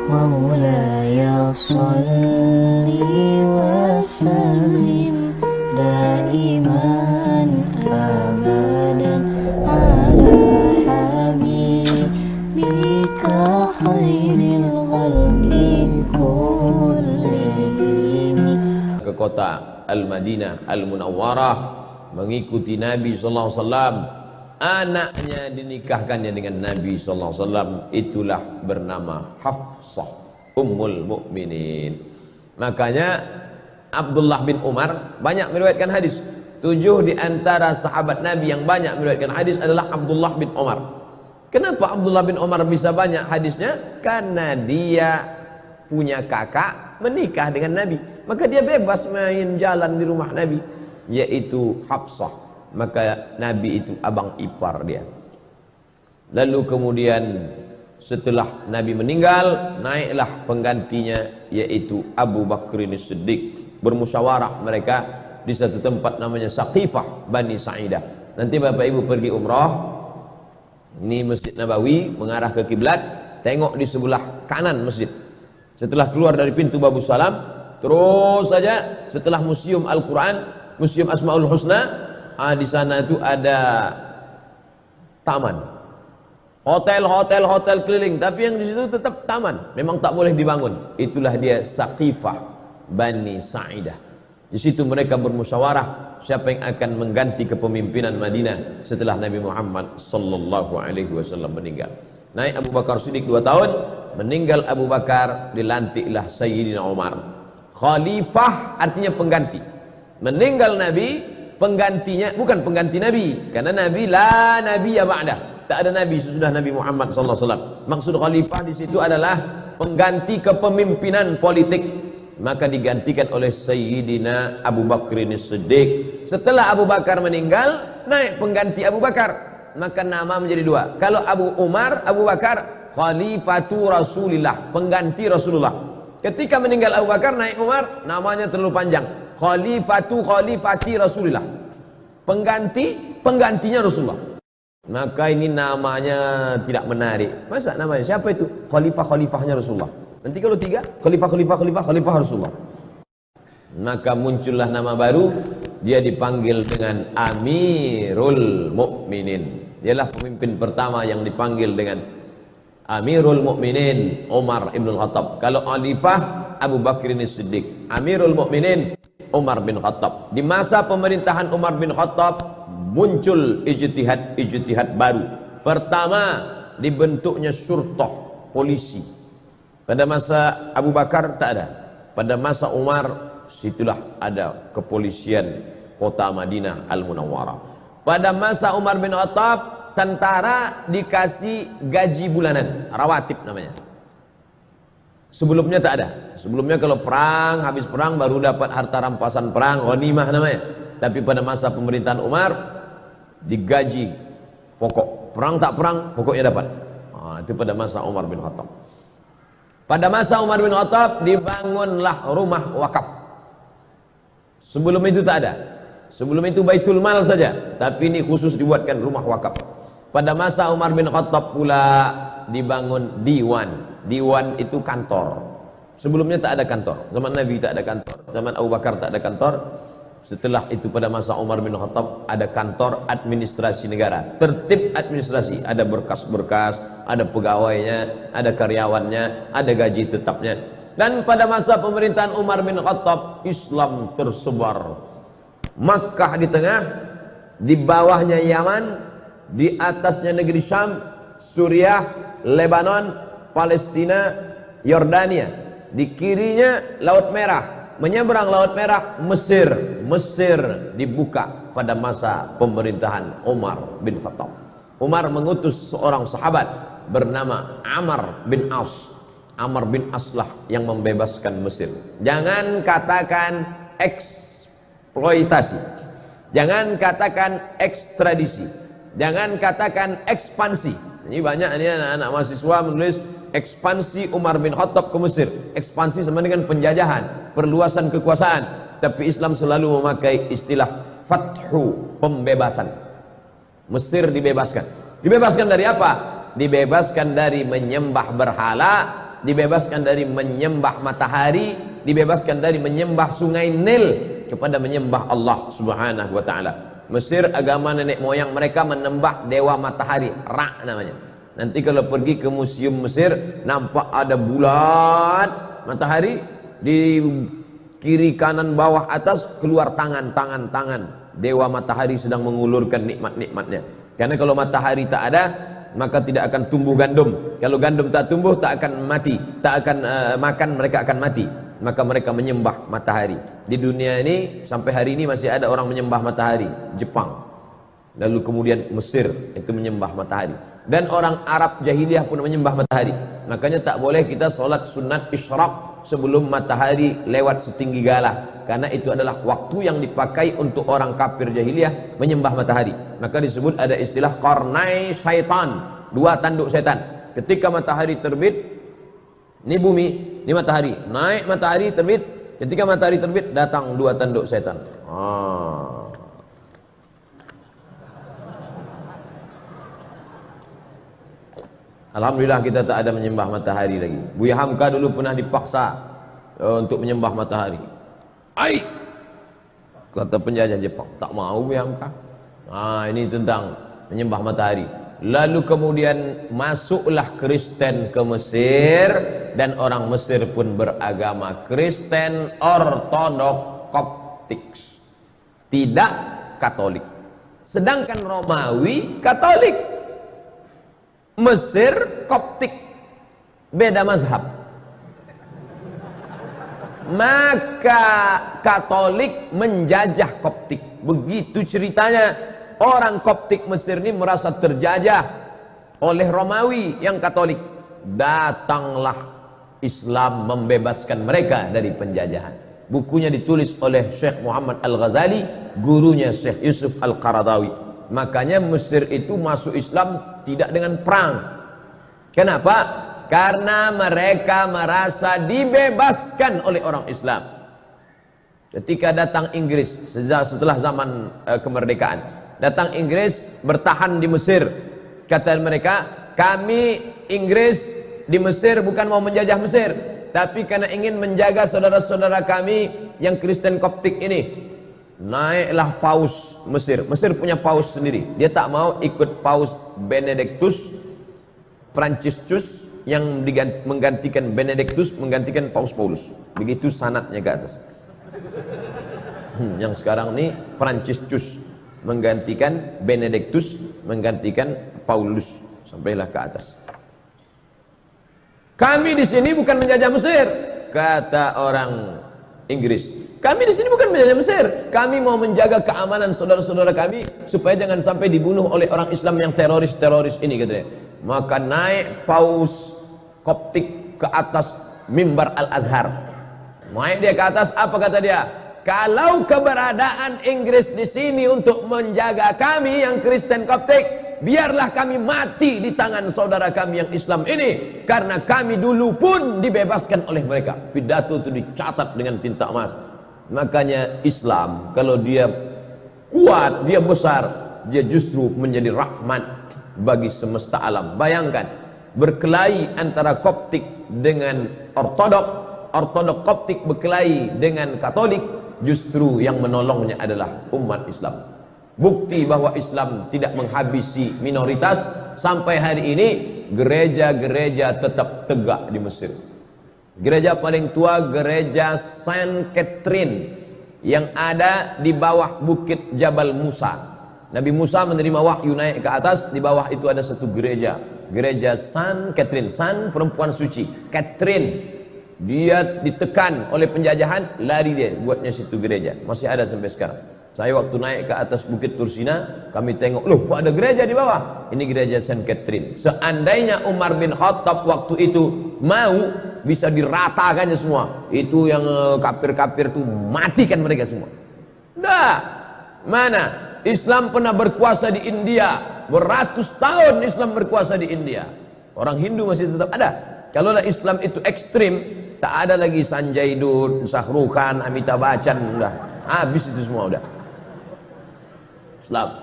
مولاي صل وسلم دائما أبدا على حبيبك خير الخلق كلهم. Ke kota Al-Madinah Al-Munawwarah mengikuti Nabi sallallahu alaihi wasallam. Anaknya dinikahkannya dengan Nabi sallallahu alaihi wasallam, itulah bernama Hafsah Ummul Mukminin. Makanya Abdullah bin Umar banyak meriwayatkan hadis. 7 di antara sahabat Nabi yang banyak meriwayatkan hadis adalah Abdullah bin Umar. Kenapa Abdullah bin Umar bisa banyak hadisnya? Karena dia punya kakak menikah dengan Nabi, maka dia bebas main jalan di rumah Nabi, yaitu Hafsah. Maka Nabi itu abang ipar dia. Lalu kemudian setelah Nabi meninggal, naiklah penggantinya, yaitu Abu Bakrin As-Siddiq. Bermusyawarah mereka di satu tempat namanya Saqifah Bani Sa'idah. Nanti Bapak Ibu pergi umrah, ini Masjid Nabawi mengarah ke kiblat, tengok di sebelah kanan masjid. Setelah keluar dari pintu Babu Salam, terus saja setelah Museum Al-Quran, Museum Asmaul Husna, di sana itu ada taman, hotel keliling, tapi yang di situ tetap taman, memang tak boleh dibangun. Itulah dia Saqifah Bani Sa'idah. Di situ mereka bermusyawarah siapa yang akan mengganti kepemimpinan Madinah setelah Nabi Muhammad sallallahu alaihi wasallam meninggal. Naik Abu Bakar Siddiq 2 tahun, meninggal Abu Bakar, dilantiklah Sayyidina Umar. Khalifah artinya pengganti. Meninggal Nabi, penggantinya bukan pengganti Nabi, karena Nabi la nabiyya ba'dah, tak ada nabi sesudah Nabi Muhammad sallallahu alaihi wasallam. Maksud khalifah di situ adalah pengganti kepemimpinan politik, maka digantikan oleh Sayyidina Abu Bakrin As-Siddiq. Setelah Abu Bakar meninggal, naik pengganti Abu Bakar, maka nama menjadi 2. Kalau Abu Umar, Abu Bakar, Khalifatu Rasulillah, pengganti Rasulullah. Ketika meninggal Abu Bakar, naik Umar, namanya terlalu panjang, Khalifati Rasulillah, penggantinya Rasulullah. Maka ini namanya tidak menarik. Masa namanya siapa itu? Khalifahnya Rasulullah. Nanti kalau 3, Khalifah Rasulullah. Maka muncullah nama baru, dia dipanggil dengan Amirul Mukminin. Dialah pemimpin pertama yang dipanggil dengan Amirul Mukminin, Umar ibn Khattab. Kalau Khalifah, Abu Bakrin As-Siddiq. Amirul Mukminin, Umar bin Khattab. Di masa pemerintahan Umar bin Khattab muncul ijtihad baru. Pertama, dibentuknya syurtah, polisi. Pada masa Abu Bakar tak ada. Pada masa Umar, situlah ada kepolisian kota Madinah Al-Munawwarah. Pada masa Umar bin Khattab, tentara dikasih gaji bulanan, rawatib namanya. Sebelumnya tak ada. Sebelumnya kalau perang, habis perang baru dapat harta rampasan perang, ghanimah namanya. Tapi pada masa pemerintahan Umar digaji pokok. Perang tak perang, pokoknya dapat. Itu pada masa Umar bin Khattab. Pada masa Umar bin Khattab dibangunlah rumah wakaf. Sebelum itu tak ada. Sebelum itu Baitul Mal saja, tapi ini khusus dibuatkan rumah wakaf. Pada masa Umar bin Khattab pula dibangun diwan. Diwan itu kantor. Sebelumnya tak ada kantor. Zaman Nabi tak ada kantor. Zaman Abu Bakar tak ada kantor. Setelah itu pada masa Umar bin Khattab ada kantor administrasi negara. Tertib administrasi. Ada berkas-berkas, ada pegawainya, ada karyawannya, ada gaji tetapnya. Dan pada masa pemerintahan Umar bin Khattab, Islam tersebar. Makkah di tengah, di bawahnya Yaman, di atasnya negeri Syam, Suriah, Lebanon, Palestina, Yordania. Di kirinya Laut Merah, menyeberang Laut Merah, Mesir. Mesir dibuka pada masa pemerintahan Umar bin Khattab. Umar mengutus seorang sahabat bernama Amr bin As. Amr bin As lah yang membebaskan Mesir. Jangan katakan eksploitasi, jangan katakan ekstradisi, jangan katakan ekspansi. Ini banyak ini anak-anak mahasiswa menulis ekspansi Umar bin Khattab ke Mesir. Ekspansi sama dengan penjajahan, perluasan kekuasaan. Tapi Islam selalu memakai istilah fathu, pembebasan. Mesir dibebaskan. Dibebaskan dari apa? Dibebaskan dari menyembah berhala dibebaskan dari menyembah matahari, dibebaskan dari menyembah sungai Nil kepada menyembah Allah Subhanahu wa taala. Mesir agama nenek moyang mereka menyembah dewa matahari, Ra namanya. Nanti kalau pergi ke museum Mesir nampak ada bulat matahari, di kiri kanan bawah atas keluar tangan dewa matahari sedang mengulurkan nikmat-nikmatnya. Karena kalau matahari tak ada maka tidak akan tumbuh gandum. Kalau gandum tak tumbuh tak akan mati, tak akan makan, mereka akan mati. Maka mereka menyembah matahari. Di dunia ini sampai hari ini masih ada orang menyembah matahari. Jepang, lalu kemudian Mesir itu menyembah matahari, dan orang Arab jahiliyah pun menyembah matahari. Makanya tak boleh kita sholat sunat isyraq sebelum matahari lewat setinggi galah, karena itu adalah waktu yang dipakai untuk orang kafir jahiliyah menyembah matahari. Maka disebut ada istilah qarnai syaitan, dua tanduk setan. Ketika matahari terbit, ini bumi, ini matahari, naik matahari terbit. Ketika matahari terbit datang dua tanduk setan. Alhamdulillah kita tak ada menyembah matahari lagi. Buya Hamka dulu pernah dipaksa untuk menyembah matahari. Ai, kata penjajah Jepang, tak mau Buya Hamka. Ini tentang menyembah matahari. Lalu kemudian masuklah Kristen ke Mesir, dan orang Mesir pun beragama Kristen Ortodok Koptik, tidak Katolik. Sedangkan Romawi Katolik, Mesir Koptik, beda mazhab. Maka Katolik menjajah Koptik. Begitu ceritanya. Orang Koptik Mesir ini merasa terjajah oleh Romawi yang Katolik. Datanglah Islam membebaskan mereka dari penjajahan. Bukunya ditulis oleh Syekh Muhammad Al-Ghazali, gurunya Syekh Yusuf Al-Qaradawi. Makanya Mesir itu masuk Islam tidak dengan perang. Kenapa? Karena mereka merasa dibebaskan oleh orang Islam. Ketika datang Inggris setelah zaman kemerdekaan, datang Inggris bertahan di Mesir. Kata mereka, kami Inggris di Mesir bukan mau menjajah Mesir, tapi karena ingin menjaga saudara-saudara kami yang Kristen Koptik ini. Naiklah paus Mesir. Mesir punya paus sendiri. Dia tak mau ikut paus Benedictus Franciscus yang menggantikan Benedictus, menggantikan paus Paulus. Begitu sanadnya ke atas. Yang sekarang ini Franciscus menggantikan Benedictus, menggantikan Paulus, sampailah ke atas. Kami di sini bukan menjajah Mesir, kata orang Inggris. Kami di sini bukan menjajah Mesir, kami mau menjaga keamanan saudara-saudara kami supaya jangan sampai dibunuh oleh orang Islam yang teroris-teroris ini, katanya. Maka naik paus Koptik ke atas mimbar Al-Azhar. Naik dia ke atas, apa kata dia? Kalau keberadaan Inggris di sini untuk menjaga kami yang Kristen Koptik, biarlah kami mati di tangan saudara kami yang Islam ini, karena kami dulu pun dibebaskan oleh mereka. Pidato itu dicatat dengan tinta emas. Makanya Islam kalau dia kuat, dia besar, dia justru menjadi rahmat bagi semesta alam. Bayangkan berkelahi antara Koptik dengan Ortodok, Ortodok Koptik berkelahi dengan Katolik, justru yang menolongnya adalah umat Islam. Bukti bahwa Islam tidak menghabisi minoritas. Sampai hari ini gereja-gereja tetap tegak di Mesir. Gereja paling tua gereja Saint Catherine yang ada di bawah bukit Jabal Musa. Nabi Musa menerima wahyu naik ke atas, di bawah itu ada satu gereja, gereja Saint Catherine, Saint perempuan suci, Catherine. Dia ditekan oleh penjajahan, lari dia buatnya situ gereja, masih ada sampai sekarang. Saya waktu naik ke atas bukit Tursina, kami tengok, loh kok ada gereja di bawah? Ini gereja Saint Catherine. Seandainya Umar bin Khattab waktu itu mau, bisa diratakannya semua. Itu yang kafir-kafir itu matikan mereka semua. Dah, mana? Islam pernah berkuasa di India, beratus tahun Islam berkuasa di India. Orang Hindu masih tetap ada. Kalau Islam itu ekstrim, tak ada lagi Sanjay Dutt, Shahrukh Khan, Amitabh Bachchan, udah habis itu semua udah.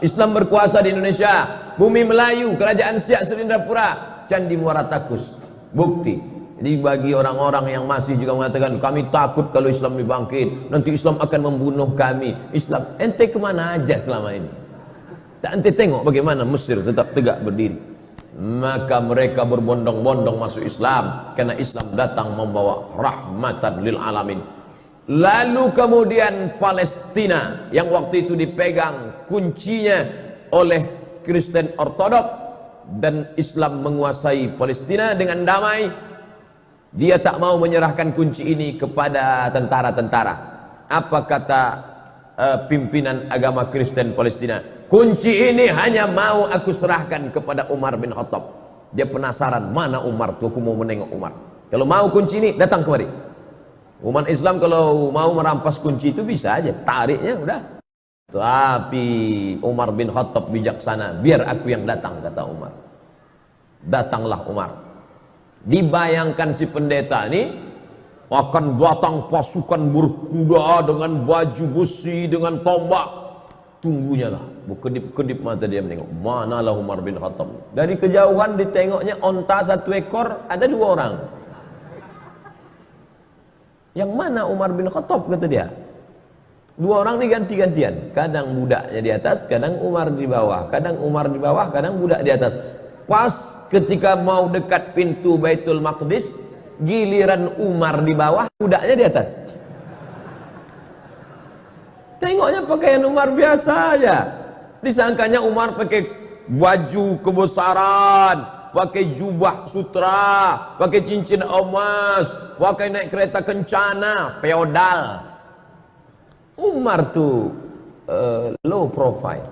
Islam berkuasa di Indonesia, bumi Melayu, kerajaan Siak Serindrapura, Candi Muara Takus. Bukti Jadi bagi orang-orang yang masih juga mengatakan kami takut kalau Islam dibangkit, nanti Islam akan membunuh kami. Islam, ente kemana aja selama ini? Tak ente tengok bagaimana Mesir tetap tegak berdiri. Maka mereka berbondong-bondong masuk Islam karena Islam datang membawa rahmatan lil alamin. Lalu kemudian Palestina yang waktu itu dipegang kuncinya oleh Kristen Ortodok dan Islam menguasai Palestina dengan damai. Dia tak mau menyerahkan kunci ini kepada tentara-tentara. Apa kata pimpinan agama Kristen Palestina? Kunci ini hanya mau aku serahkan kepada Umar bin Khattab. Dia penasaran, mana Umar tuh, aku mau menengok Umar. Kalau mau kunci ini, datang kemari. Umat Islam kalau mau merampas kunci itu bisa aja, tariknya udah. Tapi Umar bin Khattab bijaksana, biar aku yang datang, kata Umar. Datanglah Umar. Dibayangkan si pendeta ini akan datang pasukan berkuda dengan baju besi, dengan tombak. Tunggunya lah, berkedip-kedip mata dia menengok. Manalah Umar bin Khattab. Dari kejauhan ditengoknya onta satu ekor, ada 2 orang. Yang mana Umar bin Khattab, kata dia. 2 orang ini ganti-gantian. Kadang budaknya di atas, kadang Umar di bawah. Kadang Umar di bawah, kadang budak di atas. Pas ketika mau dekat pintu Baitul Maqdis, giliran Umar di bawah, budaknya di atas. Tengoknya pakaian Umar biasa aja. Disangkanya Umar pakai baju kebesaran, pakai jubah sutra, pakai cincin emas, pakai naik kereta kencana, feodal. Umar tuh low profile.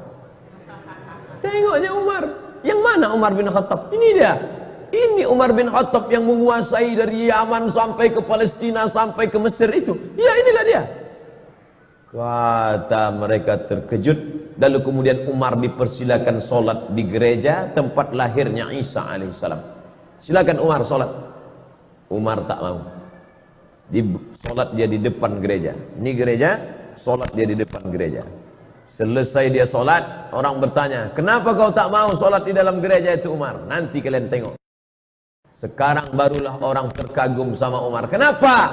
Tengoknya Umar. Yang mana Umar bin Khattab? Ini dia. Ini Umar bin Khattab yang menguasai dari Yaman sampai ke Palestina, sampai ke Mesir itu. Ya, inilah dia. Kata mereka terkejut. Lalu kemudian Umar dipersilakan solat di gereja tempat lahirnya Isa alaihissalam. Silakan Umar solat. Umar tak mau. Solat dia di depan gereja. Ini gereja, solat dia di depan gereja. Selesai dia solat, orang bertanya, kenapa kau tak mau solat di dalam gereja itu Umar? Nanti kalian tengok. Sekarang barulah orang terkagum sama Umar. Kenapa?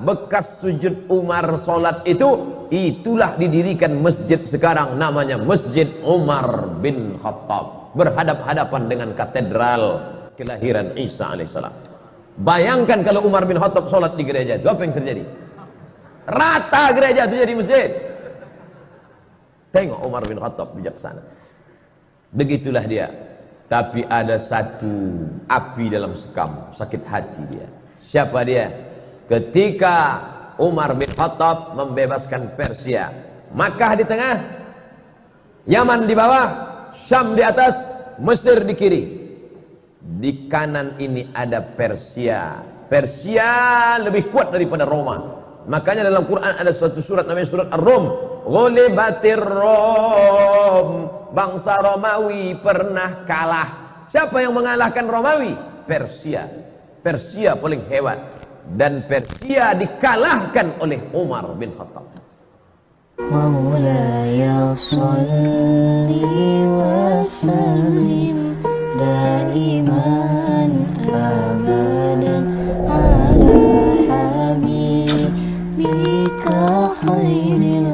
Bekas sujud Umar solat itu, itulah didirikan masjid sekarang, namanya Masjid Umar bin Khattab, berhadap-hadapan dengan katedral kelahiran Isa alaihissalam. Bayangkan kalau Umar bin Khattab solat di gereja itu, apa yang terjadi? Rata gereja itu jadi masjid. Tengok Umar bin Khattab bijaksana. Begitulah dia. Tapi ada satu api dalam sekam, sakit hati dia. Siapa dia? Ketika Umar bin Khattab membebaskan Persia, Makkah di tengah, Yaman di bawah, Syam di atas, Mesir di kiri. Di kanan ini ada Persia. Persia lebih kuat daripada Roma. Makanya dalam Quran ada suatu surat namanya surat Ar-Rum. Ghulibatir Rom. Bangsa Romawi pernah kalah. Siapa yang mengalahkan Romawi? Persia. Persia paling hebat. Dan Persia dikalahkan oleh Umar bin Khattab. Maulaya salli wa sallim daiman abadan ala habibika khairil